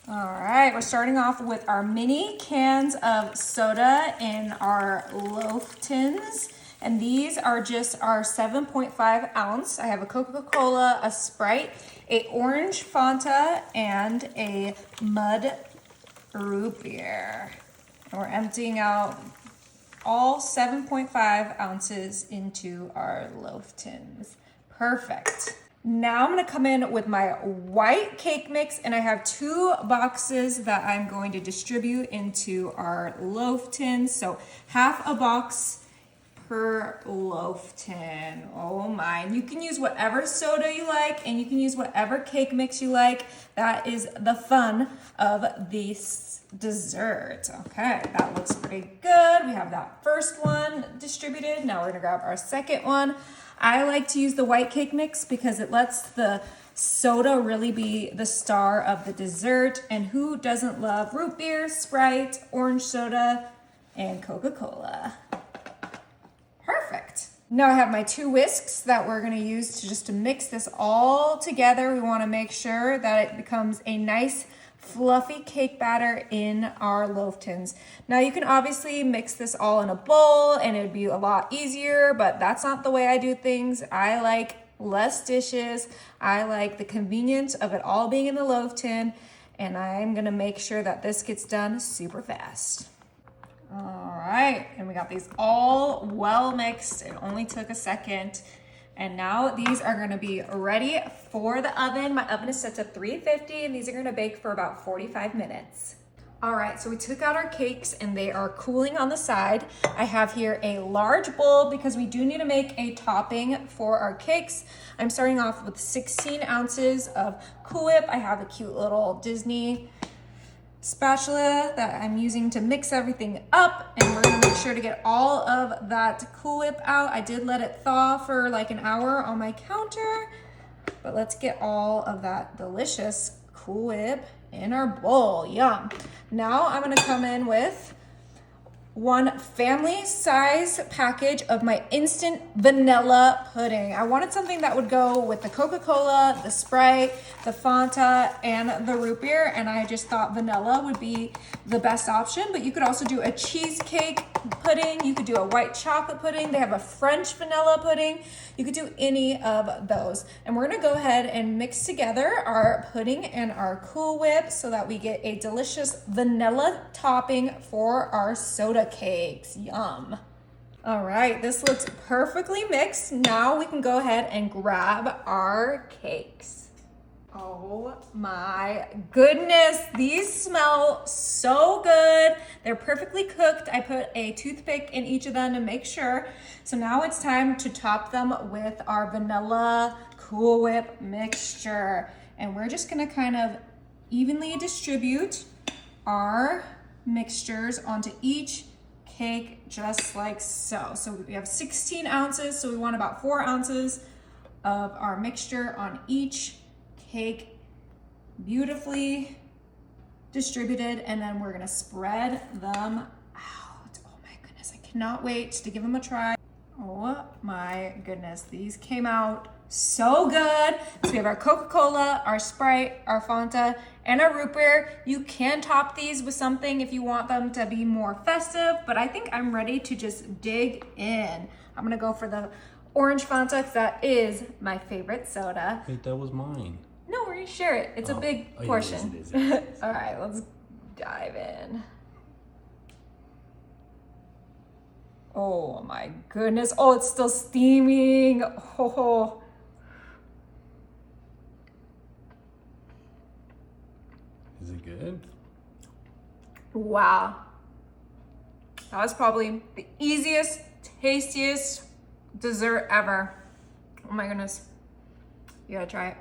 All right, we're starting off with our mini cans of soda in our loaf tins. And these are just our 7.5 ounce. I have a Coca-Cola, a Sprite, a orange Fanta, and a Mud root beer. And we're emptying out all 7.5 ounces into our loaf tins. Perfect. Now I'm gonna come in with my white cake mix, and I have 2 boxes that I'm going to distribute into our loaf tins. So half a box per loaf tin. Oh my. You can use whatever soda you like, and you can use whatever cake mix you like. That is the fun of this dessert. Okay, that looks pretty good. We have that first one distributed. Now we're gonna grab our second one. I like to use the white cake mix because it lets the soda really be the star of the dessert. And who doesn't love root beer, Sprite, orange soda, and Coca-Cola? Perfect. Now I have my 2 whisks that we're gonna use to mix this all together. We wanna make sure that it becomes a nice fluffy cake batter in our loaf tins. Now you can obviously mix this all in a bowl and it'd be a lot easier, but that's not the way I do things. I like less dishes. I like the convenience of it all being in the loaf tin, and I'm gonna make sure that this gets done super fast. All right, and we got these all well mixed. It only took a second. And now these are gonna be ready for the oven. My oven is set to 350, and these are gonna bake for about 45 minutes. All right, so we took out our cakes and they are cooling on the side. I have here a large bowl because we do need to make a topping for our cakes. I'm starting off with 16 ounces of Cool Whip. I have a cute little Disney spatula that I'm using to mix everything up, and we're gonna make sure to get all of that Cool Whip out. I did let it thaw for like an hour on my counter, but let's get all of that delicious Cool Whip in our bowl. Yum. Now I'm gonna come in with 1 family size package of my instant vanilla pudding. I wanted something that would go with the Coca-Cola, the Sprite, the Fanta, and the root beer, and I just thought vanilla would be the best option. But you could also do a cheesecake pudding, you could do a white chocolate pudding, they have a French vanilla pudding, you could do any of those. And we're gonna go ahead and mix together our pudding and our Cool Whip so that we get a delicious vanilla topping for our soda cakes. Yum. All right, this looks perfectly mixed. Now we can go ahead and grab our cakes. Oh my goodness, these smell so good. They're perfectly cooked. I put a toothpick in each of them to make sure. So now it's time to top them with our vanilla Cool Whip mixture. And we're just gonna kind of evenly distribute our mixtures onto each cake just like so. So we have 16 ounces, so we want about 4 ounces of our mixture on each cake, beautifully distributed, and then we're gonna spread them out. Oh my goodness, I cannot wait to give them a try. Oh my goodness, these came out so good. So we have our Coca-Cola, our Sprite, our Fanta, and our root beer. You can top these with something if you want them to be more festive, but I think I'm ready to just dig in. I'm gonna go for the orange Fanta because that is my favorite soda. Wait, that was mine. No, we're gonna share it. It's a big portion. It is. All right, let's dive in. Oh my goodness. Oh, it's still steaming. Oh. Is it good? Wow. That was probably the easiest, tastiest dessert ever. Oh my goodness. You gotta try it.